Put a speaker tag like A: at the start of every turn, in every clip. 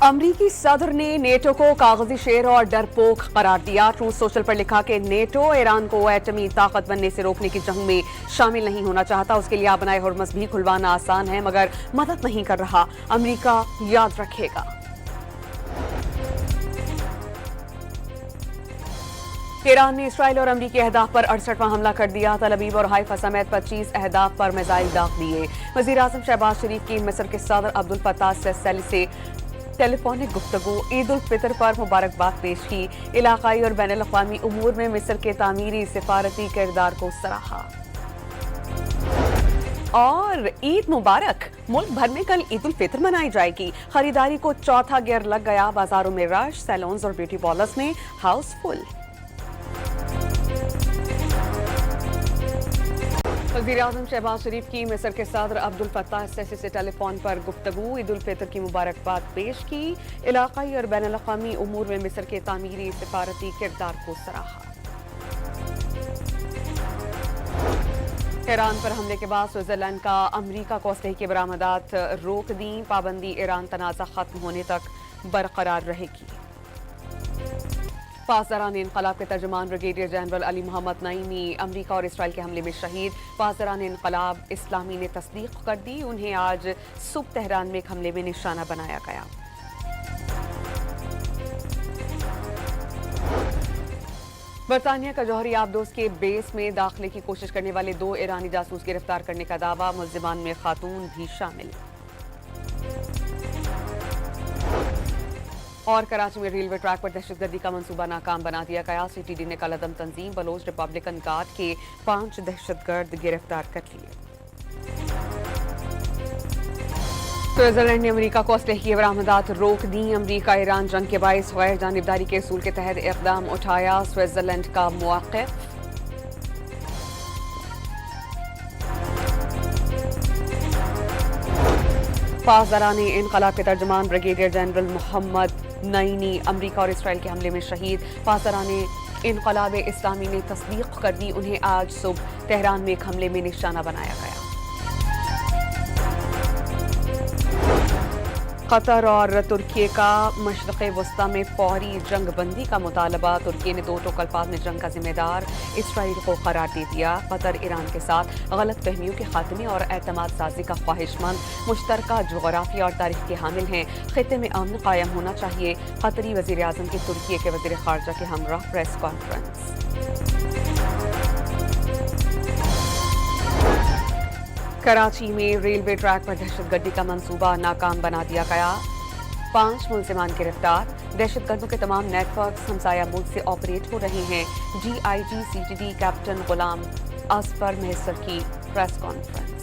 A: अमरीकी सदर ने नेटो को कागजी शेर और डरपोक करार दिया। ट्रूथ सोशल पर लिखा कि नेटो ईरान को एटमी ताकत बनने से रोकने की जंग में शामिल नहीं होना चाहता। उसके लिए बनाए हुर्मस भी खुलवाना आसान है मगर मदद नहीं कर रहा। अमरीका याद रखेगा। ईरान ने इसराइल और अमरीकी अहदाफ पर 68वां हमला कर दिया। तल अवीव और हाइफा समेत 25 अहदाफ पर मिसाइल दाग दिए। वज़ीर आज़म शहबाज शरीफ की मिस्र के सदर अब्दुल फत्ताह सिसी से टेलीफोनिक गुफ्तगू, ईद उल फितर पर मुबारकबाद पेश की। इलाकाई और बैनुल अक़वामी उमूर में मिस्र के तामीरी सिफारती किरदार को सराहा। और ईद मुबारक। मुल्क भर में कल ईद उल फितर मनाई जाएगी। खरीदारी को चौथा गियर लग गया। बाजारों में रश, सैलून्स और ब्यूटी पार्लर्स में हाउसफुल। वज़ीर आज़म शहबाज शरीफ की मिस्र के सदर अब्दुल फत्ताह सिसी से टेलीफोन पर गुफ्तगू, ईद उल फितर की मुबारकबाद पेश की। इलाकाई और बैनुल अक़वामी उमूर में मिस्र के तामीरी सिफारती किरदार को सराहा। ईरान पर हमले के बाद स्विट्जरलैंड का अमरीका को असलहे की बरामदात रोक दी। पाबंदी ईरान तनाज़ा खत्म होने तक बरकरार रहेगी। पासदारान इनकलाब के तर्जुमान brigadier general Ali Mohammad Naimi अमरीका और इसराइल के हमले में शहीद। पासदारान इनकलाब इस्लामी ने तस्दीक कर दी। उन्हें आज सुबह तेहरान में एक हमले में निशाना बनाया गया। बरतानिया का जौहरी आबदोस के बेस में दाखिले की कोशिश करने वाले 2 ईरानी जासूस गिरफ्तार करने का दावा। मुल्जिमान में खातून भी शामिल। और कराची में रेलवे ट्रैक पर दहशतगर्दी का मंसूबा नाकाम बना दिया गया। सीटीडी ने कलअदम तंजीम बलोच रिपब्लिकन गार्ड के 5 दहशतगर्द गिरफ्तार कर लिए। स्विट्जरलैंड ने अमरीका को असलहे की बरामदात रोक दी। अमरीका ईरान जंग के बायस गैर जानिबदारी के असूल के तहत इक़दाम उठाया। स्विट्जरलैंड का मौक़िफ़। पासदारान इनकलाब के तर्जुमान ब्रिगेडियर जनरल मोहम्मद नईमी अमरीका और इसराइल के हमले में शहीद। पासदारान इनकलाब इस्लामी ने तस्दीक कर दी। उन्हें आज सुबह तेहरान में एक हमले में निशाना बनाया गया। कतर और तुर्की का मशरक़ वस्ता में फौरी जंग बंदी का मुतालबा। तुर्की ने 2 टोक अल्फाज में जंग का जिम्मेदार इसराइल को करार दे दिया। कतर ईरान के साथ गलत फहमियों के खात्मे और एतमाद साजी का ख्वाहिशमंद, मुश्तरका जोग्राफिया और तारीख के हामिल हैं। खित्ते में अमन कायम होना चाहिए। कतरी वज़ीर आज़म की तुर्की के वज़ीर ख़ारजा के हमराह प्रेस कॉन्फ्रेंस। कराची में रेलवे ट्रैक पर दहशतगर्दी का मंसूबा नाकाम बना दिया गया। 5 मुल्जिमान गिरफ्तार। दहशतगर्दों के तमाम नेटवर्क्स हमसाया मुल्क से ऑपरेट हो रहे हैं। GIG CTD कैप्टन गुलाम असफर मेहसर की प्रेस कॉन्फ्रेंस।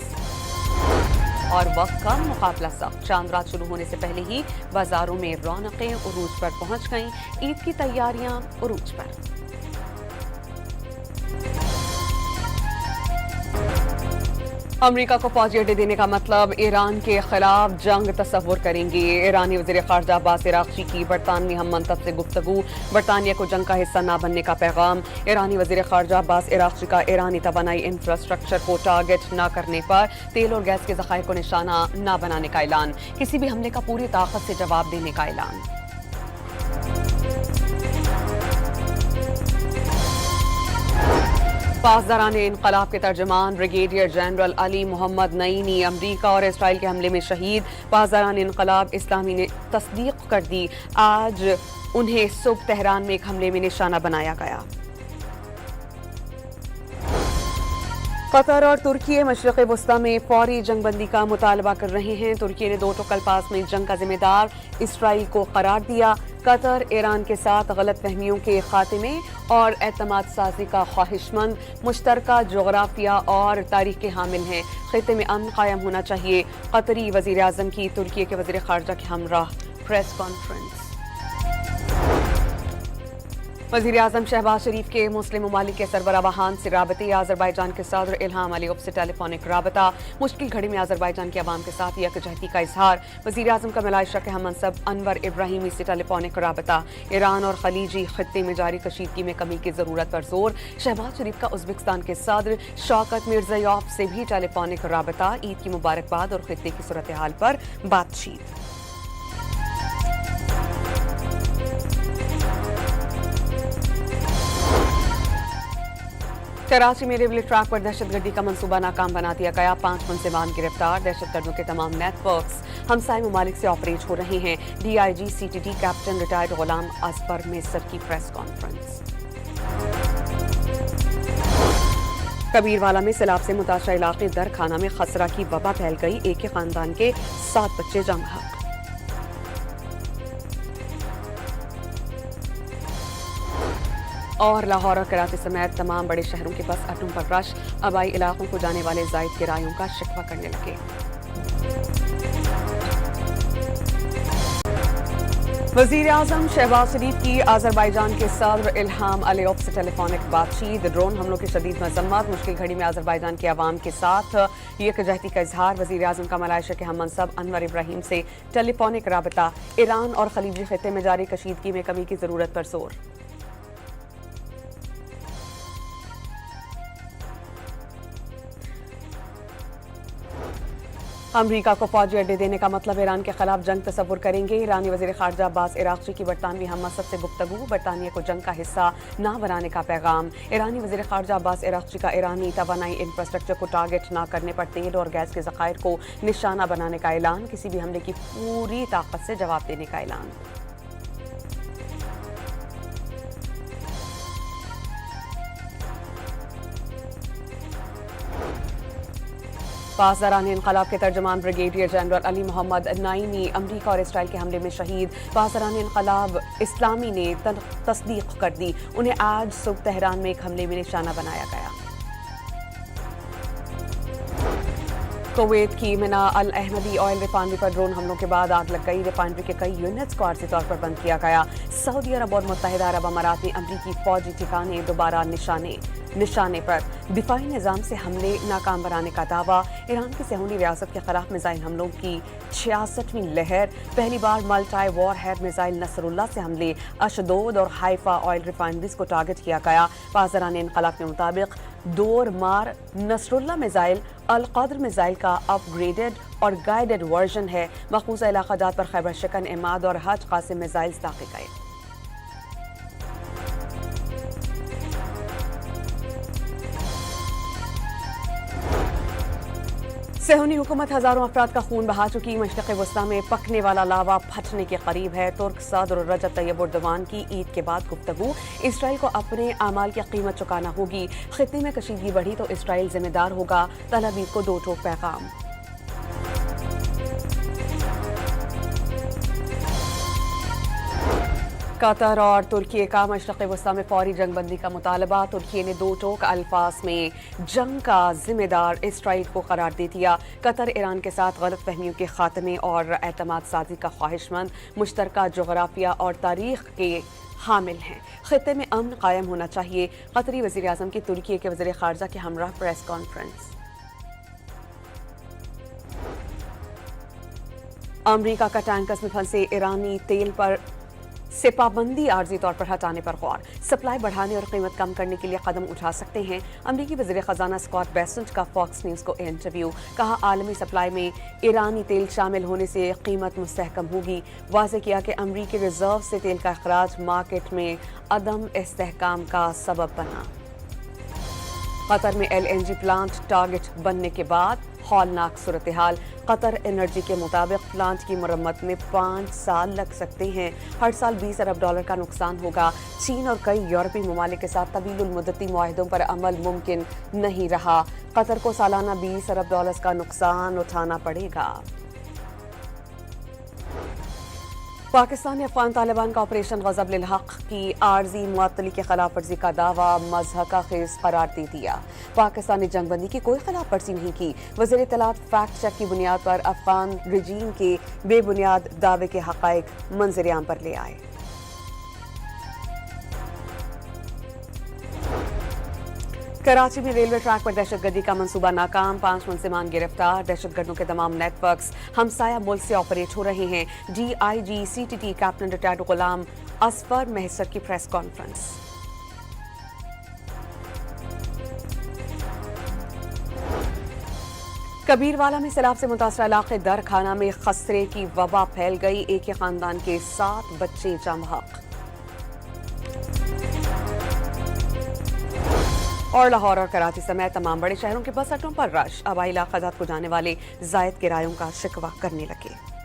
A: और वक्त कम, मुकाबला सख्त। चांद रात शुरू होने से पहले ही बाजारों में रौनकें उरूज पर पहुंच गईं। ईद की तैयारियां उरूज पर। अमरीका को फौजी अड्डे देने का मतलब ईरान के खिलाफ जंग तस्वुर करेंगे। ईरानी वज़ीर ख़ारजा अब्बास इराक़ची की बरतानवी हम मंतब से गुफ्तगू। बरतानिया को जंग का हिस्सा न बनने का पैगाम। ईरानी वज़ीर ख़ारजा अब्बास इराक़ची का ईरानी तवानाई इंफ्रास्ट्रक्चर को टारगेट न करने पर तेल और गैस के ज़खायर को निशाना न बनाने का ऐलान। किसी भी हमले का पूरी ताकत से जवाब देने का ऐलान। पासदारान इनकलाब के तर्जुमान brigadier general Ali Mohammad Naimi अमरीका और इसराइल के हमले में शहीद। पासदारान इनकलाब इस्लामी ने तस्दीक कर दी। आज उन्हें सुबह तेहरान में एक हमले में निशाना बनाया गया। कतर और तुर्की मशरक़ वस्ता में फौरी जंगबंदी का मुतालबा कर रहे हैं। तुर्की ने 2 टोक अल्फाज में जंग का जिम्मेदार इसराइल को करार दिया। कतर ईरान के साथ गलत फहमियों के खात्मे और एतमाद साजी का ख्वाहिशमंद, मुश्तरका जोग्राफिया और तारीख के हामिल हैं। खित्ते में अमन कायम होना चाहिए। कतरी वज़ीर आज़म की तुर्की के वज़ीर ख़ारजा के हमराह प्रेस कॉन्फ्रेंस। वज़ीर आज़म शहबाज शरीफ के मुस्लिम ममालिक के सरबराहान से राबते। अज़रबैजान के सदर इल्हाम अलीयव से टेलीफोनिक राबता। मुश्किल घड़ी में अज़रबैजान की आवाम के साथ यकजहती का इजहार। वज़ीर आज़म का मलाइशिया के हम मनसब अनवर इब्राहिमी से टेलीफोनिक राबता। ईरान और खलीजी खित्ते में जारी कशीदगी में कमी की ज़रूरत पर जोर। शहबाज शरीफ का उज़्बेकिस्तान के सदर शौकत मिर्ज़ायोफ से भी टेलीफोनिक राबता। ईद की मुबारकबाद और खित्ते की सूरत हाल पर बातचीत। कराची में रेलवे ट्रैक पर दहशतगर्दी का मंसूबा नाकाम बना दिया गया। 5 मुलजिमान गिरफ्तार। दहशतगर्दों के तमाम नेटवर्क्स हमसाए ममालिक से ऑपरेट हो रहे हैं। DIG CTT कैप्टन रिटायर्ड गुलाम असफर मेसर की प्रेस कॉन्फ्रेंस। कबीरवाला में सैलाब से मुतासरा इलाके दर खाना में खसरा की वबा फैल गई। एक ही खानदान के 7 बच्चे जाम बहक। और लाहौर और कराची समेत तमाम बड़े शहरों के बस अड्डों पर रश। आबाई इलाकों को जाने वाले जायद किरायों का शिकवा करने लगे। वजीर आजम शहबाज शरीफ की आज़रबाईजान के सदर इल्हाम अलीयव से टेलीफोनिक बातचीत। ड्रोन हमलों की शदीद मजम्मत। मुश्किल घड़ी में आज़रबाईजान की आवाम के साथ यकजहती का इजहार। वजीर आजम का मलाइशिया के हम मनसब अनवर इब्राहिम से टेलीफोनिक राबता। ईरान और खलीजी खित्ते में जारी कशीदगी में कमी की जरूरत पर जोर। अमरीका को फौजी अड्डे देने का मतलब ईरान के खिलाफ जंग तस्वुर करेंगे। ईरानी वज़ीर ख़ारजा अब्बास इराक़ची की बरतानवी हम मसद से गुफ्तगू। बरतानिया को जंग का हिस्सा ना बनाने का पैगाम। ईरानी वज़ीर ख़ारजा अब्बास इराक़ची का ईरानी तवानाई इंफ्रास्ट्रक्चर को टारगेट ना करने पर तेल और गैस के ज़खायर को निशाना बनाने का ऐलान। किसी भी हमले की पूरी ताकत से जवाब देने का ऐलान। पासदारान इनकलाब के तर्जमान brigadier general Ali Mohammad Naini अमरीका और इसराइल के हमले में शहीद। पासदारान इनकलाब इस्लामी ने तस्दीक कर दी। उन्हें आज सुबह तेहरान में एक हमले में निशाना बनाया गया। कुवैत की मिना अल अहमदी ऑयल रिफाइनरी पर ड्रोन हमलों के बाद आग लग गई। रिफाइनरी के कई यूनिट्स को आर्जी तौर पर बंद किया गया। सऊदी अरब और मुत्तहिदा अरब अमारात में अमरीकी फौजी ठिकाने दोबारा निशाने पर। दिफाई निज़ाम से हमले नाकाम बनाने का दावा। ईरान की सहूनी रियासत के खिलाफ मिसाइल हमलों की 66वीं लहर। पहली बार मल्टी वॉर हेड मिसाइल नसरुल्लाह से हमले। अशदोद और हाइफा ऑयल रिफाइनरीज को टारगेट किया गया। पासदारान इनकलाब के मुताबिक दोर मार नसरुल्लाह मिसाइल अल क़द्र मिसाइल का अपग्रेडेड और गाइडेड वर्जन है। मखूसा इलाका जात पर खैबर शिकन, इमाद और हज कासिम मिसाइल दागे गए। सहूनी हुकूमत हजारों अफराद का खून बहा चुकी। मशरिक़ वस्ता में पकने वाला लावा फटने के करीब है। तुर्क सदर रजब तैयब एर्दोगान की ईद के बाद गुफ्तगू। इसराइल को अपने आमाल की कीमत चुकाना होगी। खित्ते में कशीदगी बढ़ी तो इसराइल जिम्मेदार होगा। तल अवीव को दो टोक पैगाम। कतर और तुर्की का मशरिक़ वस्ता में फौरी जंग बंदी का मुतालबा। तुर्की ने दो टोक अल्फाज में जंग का जिम्मेदार इसराइल को करार दे दिया। कतर ईरान के साथ गलत फहमियों के खात्मे और एतमाद साजी का ख्वाहिशमंद, मुश्तरका जोग्राफिया और तारीख के हामिल हैं। खित्ते में अमन कायम होना चाहिए। कतरी वज़ीर आज़म की तुर्की के वज़ीर ख़ारजा के हमराह प्रेस कॉन्फ्रेंस। अमरीका का टैंकर्स में फंसे ईरानी तेल पर से पाबंदी आर्जी तौर पर हटाने पर गौर। सप्लाई बढ़ाने और कीमत कम करने के लिए कदम उठा सकते हैं। अमरीकी वज़ीर ख़जाना स्कॉट बेसेंट का फॉक्स न्यूज़ को इंटरव्यू। कहा, आलमी सप्लाई में ईरानी तेल शामिल होने से कीमत मुस्तहकम होगी। वाज़ेह किया कि अमरीकी रिजर्व से तेल का अखराज मार्केट में अदम इस्तेहकाम का सबब बना। कतर में LNG प्लांट टारगेट बनने के बाद हौलनाक सूरत हाल। कतर एनर्जी के मुताबिक प्लांट की मरम्मत में 5 साल लग सकते हैं। हर साल $20 अरब का नुकसान होगा। चीन और कई यूरोपीय ममालिक के साथ तवील मुद्दती मुआहदों पर अमल मुमकिन नहीं रहा। कतर को सालाना $20 अरब का नुकसान उठाना पड़ेगा। पाकिस्तान ने अफगान तालिबान का ऑपरेशन गज़ब लिल हक़ की आर्जी मुअत्तली की खिलाफ वर्जी का दावा मज़हका खेज़ करार दे दिया। पाकिस्तान ने जंगबंदी की कोई खिलाफ वर्जी नहीं की। वज़ीर इत्तलात फैक्ट चेक की बुनियाद पर अफगान रजीम के बेबुनियाद दावे के हक़ाइक़ मंज़र-ए-आम पर ले आए। कराची में रेलवे ट्रैक पर दहशतगर्दी का मंसूबा नाकाम। 5 मुलजिमान गिरफ्तार। दहशतगर्दों के तमाम नेटवर्क्स हमसाया मुल्क से ऑपरेट हो रहे हैं। DIG CTT कैप्टन रिटायर्ड गुलाम असफर मेहसर की प्रेस कॉन्फ्रेंस। कबीरवाला में सैलाब से मुतासरा इलाके दर खाना में खसरे की वबा फैल गई। एक ही खानदान के 7 बच्चे जाम बहक। اور لاہور اور کراچی سمیت تمام بڑے شہروں کے بس اڈوں پر رش، آبائی علاقہ جات کو جانے والے زائد کرایوں کا شکوہ کرنے لگے۔